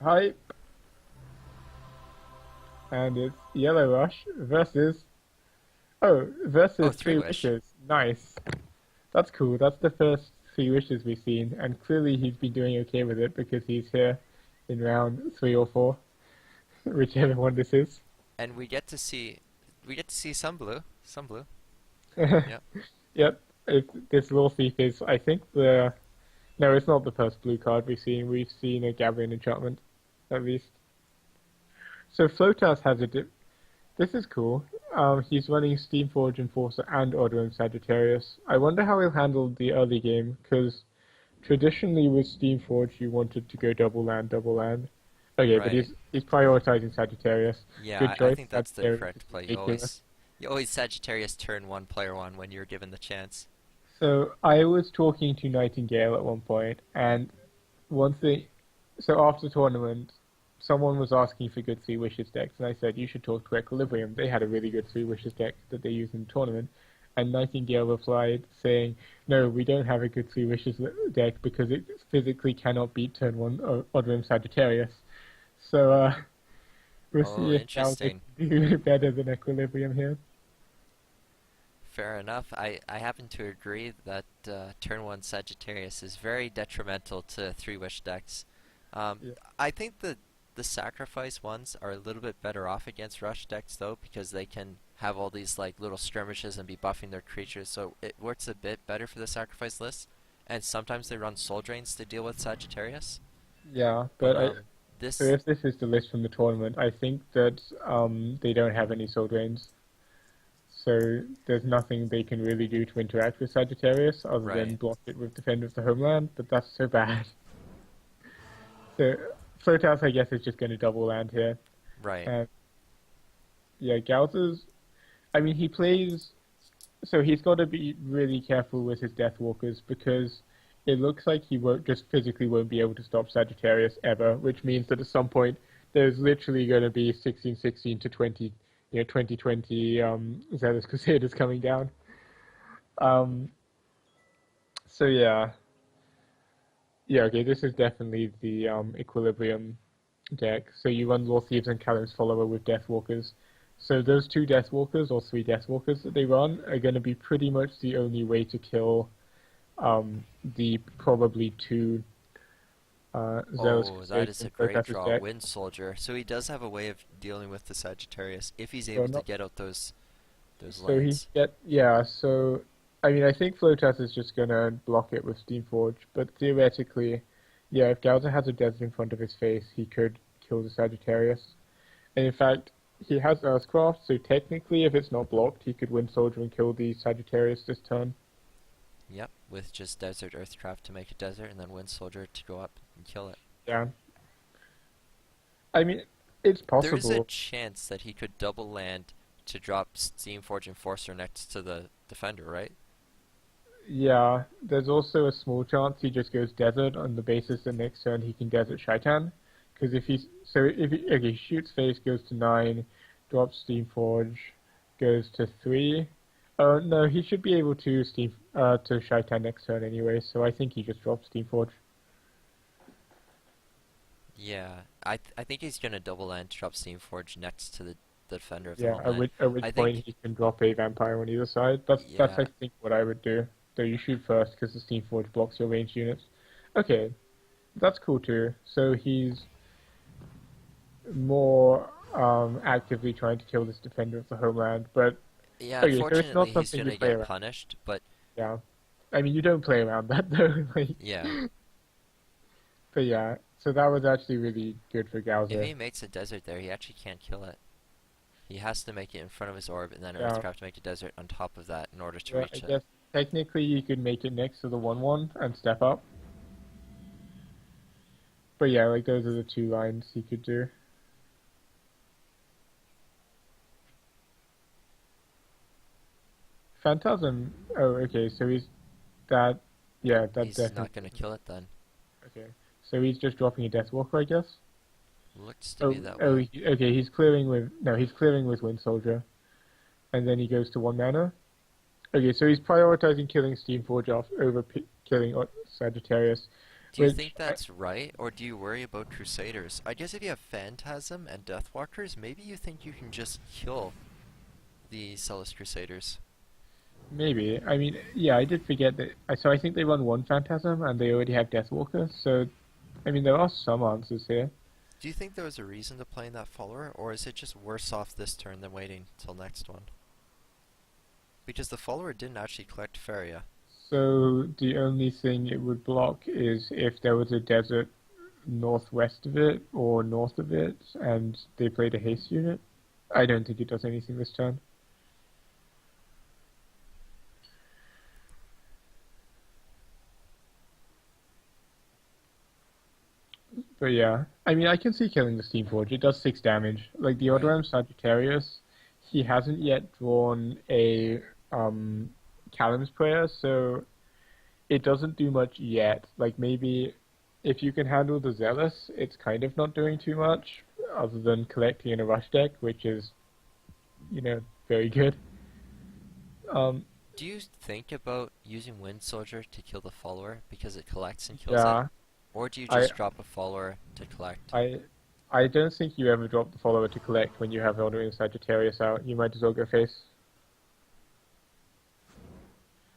Hype, and it's Yellow Rush Oh, versus three Three wish. Wishes. Nice. That's cool. That's the first Three Wishes we've seen, and clearly he's been doing okay with it because he's here in round 3 or 4, whichever one this is. And we get to see some blue. Some blue. Yep. Yep. This little thief is, I think, no, it's not the first blue card we've seen. We've seen a Gabriel enchantment, at least. So Flowtas has this is cool. He's running Steamforge Enforcer and Order Sagittarius. I wonder how he'll handle the early game, because traditionally with Steamforge you wanted to go double land, double land. Okay, but Right. he's prioritizing Sagittarius. Yeah, Good I choice. think that's the Sagittarius is correct play. You ridiculous. always you always Sagittarius turn one player one when you're given the chance. So I was talking to Nightingale at one point, and one thing. So after the tournament, someone was asking for good Three Wishes decks, and I said you should talk to Equilibrium. They had a really good Three Wishes deck that they used in the tournament. And Nightingale replied saying, "No, we don't have a good Three Wishes deck because it physically cannot beat turn one Odrim Sagittarius." So we'll Oh, see if Galva interesting. can do better than Equilibrium here. Fair enough. I happen to agree that turn one Sagittarius is very detrimental to three wish decks. Um, Yeah. I think the sacrifice ones are a little bit better off against rush decks though because they can have all these like little skirmishes and be buffing their creatures, so it works a bit better for the sacrifice list. And sometimes they run soul drains to deal with Sagittarius. Yeah, But but so this if this is the list from the tournament, I think that they don't have any soul drains. So there's nothing they can really do to interact with Sagittarius other than right, block it with Defender of the Homeland, but that's so bad. So Flowtas, I guess, is just going to double land here. right. And yeah, Gauser's, I mean, he plays, so he's got to be really careful with his Deathwalkers because it looks like he won't just physically won't be able to stop Sagittarius ever, which means that at some point there's literally going to be 1616 to 2020 Zealous Crusaders coming down. Um, so yeah, okay, this is definitely the Equilibrium deck. So you run Lord Thieves and Callum's Follower with Deathwalkers. So those two Deathwalkers or three Deathwalkers that they run are going to be pretty much the only way to kill the probably two Zealous Oh, that Crusaders is in a great Flowtas's draw. deck. Wind Soldier. So he does have a way of dealing with the Sagittarius if he's So able to not get out those so he lands. get yeah. So I mean, I think Flotas is just gonna block it with Steamforge, but theoretically, yeah, if Gauser has a desert in front of his face, he could kill the Sagittarius. And in fact, he has Earthcraft, so technically, if it's not blocked, he could win Soldier and kill the Sagittarius this turn. Yep, with just Desert Earthcraft to make a desert and then Wind Soldier to go up and kill it. Yeah, I mean, it's There is a possible. chance that he could double land to drop Steamforge Enforcer next to the Defender, right? Yeah, there's also a small chance he just goes desert on the basis that next turn he can desert Shaitan. Because if he shoots face goes to 9, drops Steamforge, goes to 3. Oh no, he should be able to to Shaitan next turn anyway. So I think he just drops Steamforge. Yeah, I think he's gonna double land to drop Steamforge next to the Defender of the Yeah, Homeland. at which I point think, he can drop a vampire on either side. That's I yeah, think what I would do. So you shoot first because the Steamforge blocks your ranged units. Okay, that's cool too. So he's more actively trying to kill this defender of the homeland. But yeah. okay, so it's not Unfortunately, he's something you gonna play get around. punished, but Yeah, I mean you don't play around that though. Like, yeah. but yeah, so that was actually really good for If Gauser. he makes a desert there, he actually can't kill it. He has to make it in front of his orb and then Yeah, Earthcraft to make a desert on top of that in order to yeah. I reach it. guess technically you could make it next to the 1/1 and step up. But yeah, like those are the two lines he could do. Phantasm. Oh, okay. So he's that. Yeah, that He's definitely. not gonna kill it then. Okay. So he's just dropping a Deathwalker, I guess. Looks to be Oh, that oh, way. okay. He's clearing with no. He's clearing with Wind Soldier, and then he goes to 1 mana. Okay, so he's prioritizing killing Steamforge off over killing Sagittarius. Do you which think that's right, or do you worry about Crusaders? I guess if you have Phantasm and Deathwalkers, maybe you think you can just kill the Celis Crusaders. maybe. I mean, yeah, I did forget that. So I think they run one Phantasm and they already have Deathwalker. So I mean, there are some answers here. Do you think there was a reason to playing that follower, or is it just worse off this turn than waiting till next one? Because the follower didn't actually collect Feria. So the only thing it would block is if there was a desert northwest of it or north of it, and they played a haste unit. I don't think it does anything this turn. But yeah, I mean, I can see killing the Steamforge. It does 6 damage. Like the Right. Odoram Sagittarius, he hasn't yet drawn a Callum's Prayer, so it doesn't do much yet. Like maybe if you can handle the Zealous, it's kind of not doing too much, other than collecting in a rush deck, which is, very good. Um, Do you think about using Wind Soldier to kill the follower because it collects and kills it? yeah, Or do you I, just drop a follower to collect? I, I don't think you ever drop the follower to collect when you have Odoram Sagittarius out. You might as well go face.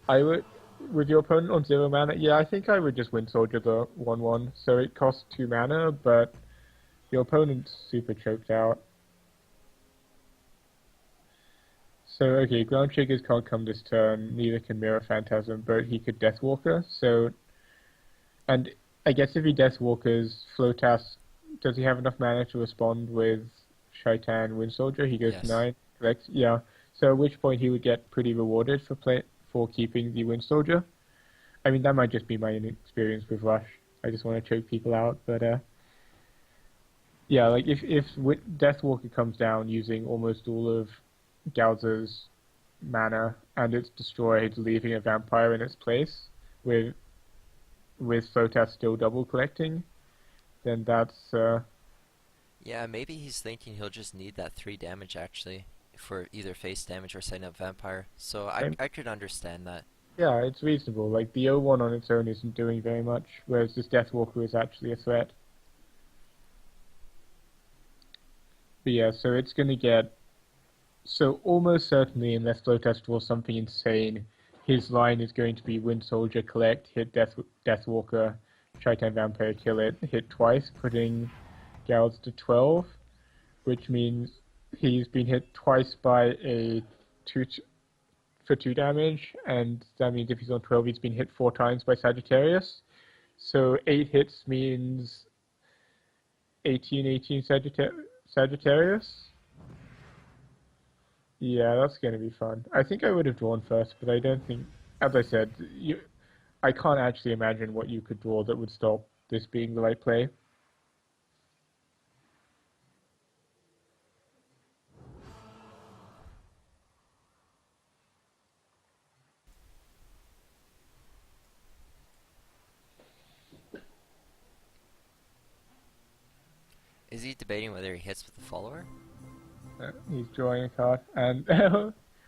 I would, with your opponent on 0 mana, yeah, I think I would just Wind Soldier the 1/1. So it costs 2 mana, but your opponent's super choked out. So, okay, Ground Triggers can't come this turn, neither can Mirror Phantasm, but he could Deathwalker, so... And I guess if he Deathwalkers, Flowtas, does he have enough mana to respond with Shaitan Wind Soldier? He goes to Yes. 9, correct? Yeah. So at which point he would get pretty rewarded for keeping the Wind Soldier. I mean, that might just be my inexperience with Rush. I just want to choke people out, but yeah, like if Deathwalker comes down using almost all of Galza's mana and it's destroyed, leaving a vampire in its place with Photas still double collecting, then that's Yeah, maybe he's thinking he'll just need that 3 damage actually for either face damage or setting up vampire. So and, I could understand that. yeah, it's reasonable. Like the O1 on its own isn't doing very much, whereas this Deathwalker is actually a threat. But yeah, so it's gonna get almost certainly, unless Flowtest draws something insane, his line is going to be Wind Soldier, collect, hit Deathwalker, Shaitan Vampire, kill it, hit twice, putting Gals to 12, which means he's been hit twice by a 2 for 2 damage, and that means if he's on 12, he's been hit 4 times by Sagittarius. So 8 hits means 18 Sagittarius. Yeah, that's going to be fun. I think I would have drawn first, but I don't think, as I said, I can't actually imagine what you could draw that would stop this being the right play. Is he debating whether he hits with the follower? He's drawing a card, and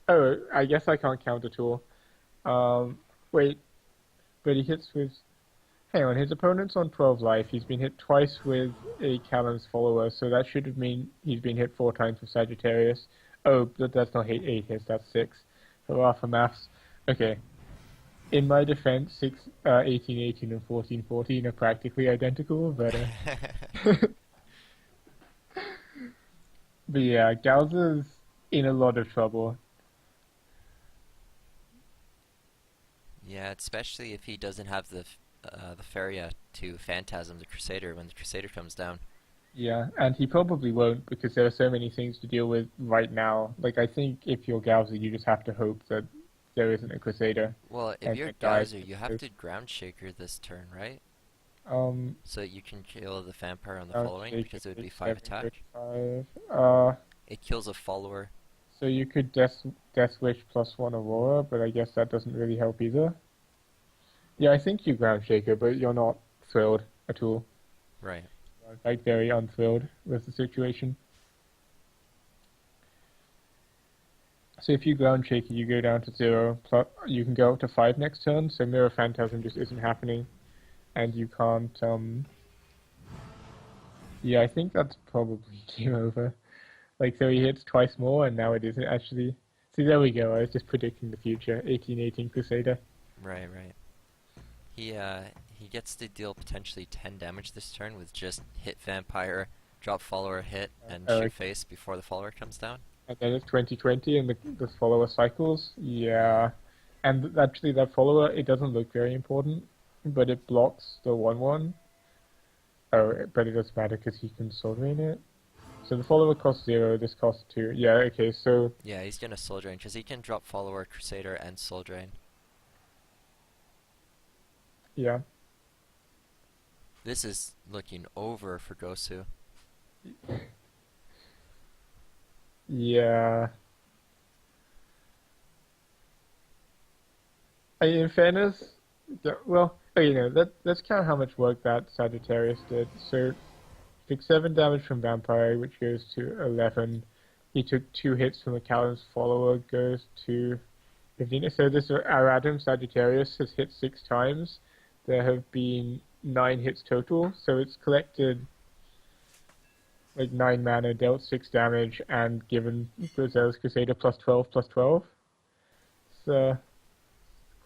oh, I guess I can't count at all. Wait, but he hits with. Hang on, his opponent's on 12 life. He's been hit twice with a Callum's follower, so that should mean he's been hit 4 times with Sagittarius. Oh, but that's not 8 hits, that's 6. Hurrah for maths. Okay. In my defense, 18 and 14 are practically identical, but but yeah, Galza's in a lot of trouble. Yeah, especially if he doesn't have the Feria to Phantasm the Crusader when the Crusader comes down. Yeah, and he probably won't because there are so many things to deal with right now. Like, I think if you're Galza, you just have to hope that there isn't a Crusader. Well, if And you're it dies. Geyser, you have to Ground Shaker this turn, right? Um, So that you can kill the Vampire on the I'll following take because it would be it, 5 attack. 5. It kills a follower. So you could Death Wish +1 Aurora, but I guess that doesn't really help either. Yeah, I think you Ground Shaker, but you're not thrilled at all. Right. You're, like, very unthrilled with the situation. So if you Ground Shaker, you go down to 0. Plus, you can go up to 5 next turn, so Mirror Phantasm just isn't happening. and you can't. Yeah, I think that's probably game over. Like, so he hits twice more, and now it isn't actually. See, there we go. I was just predicting the future. 1818 Crusader. Right, right. He gets to deal potentially 10 damage this turn with just hit vampire, drop follower, hit, and Oh, shoot okay. face before the follower comes down. And then it's 2020, and the follower cycles. Yeah, and actually that follower, it doesn't look very important, but it blocks the 1/1. Oh, but it doesn't matter because he can soul drain it. So the follower costs 0. This costs 2. Yeah. Okay. So Yeah, he's gonna soul drain because he can drop follower, crusader, and soul drain. yeah. This is looking over for Gosu. Yeah. In fairness, well, let's count how much work that Sagittarius did. So, took 7 damage from Vampire, which goes to 11. He took 2 hits from the Callan's follower, goes to 15. So this our Adam Sagittarius has hit 6 times. There have been 9 hits total, so it's collected like 9 mana, dealt 6 damage, and given Gazelles Crusader +12/+12. So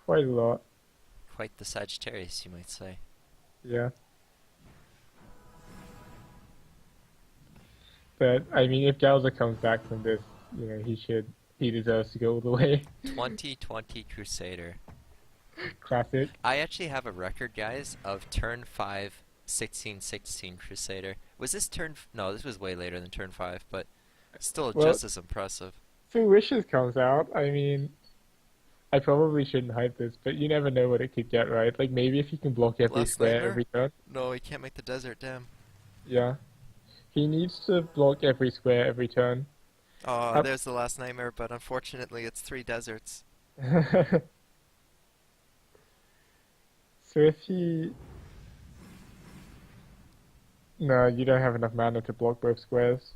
quite a lot. Quite the Sagittarius, you might say. Yeah. But I mean, if Galza comes back from this, he deserves to go all the way. 2020 Crusader. Classic. I actually have a record, guys, of turn 5, 1616 Crusader. Was this turn? No, this was way later than turn 5, but still Well, just as impressive. so Wishes comes out. I mean, I probably shouldn't hype this, but you never know what it could get, right? Like maybe if he can block every Last square Nightmare? every turn. No, he can't make the desert, damn. Yeah. He needs to block every square every turn. Oh, there's the last nightmare, but unfortunately it's 3 deserts. So if he... No, you don't have enough mana to block both squares.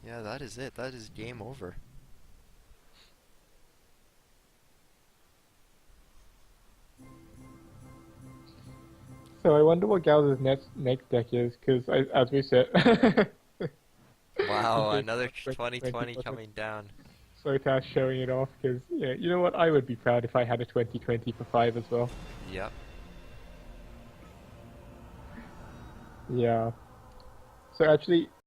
Yeah, that is it. That is game over. So I wonder what Gal's next deck is, because as we said... Wow, Okay, another 2020 2020 coming down. Flowtas showing it off, because you know what? I would be proud if I had a 2020 for 5 as well. Yep. Yeah. So actually,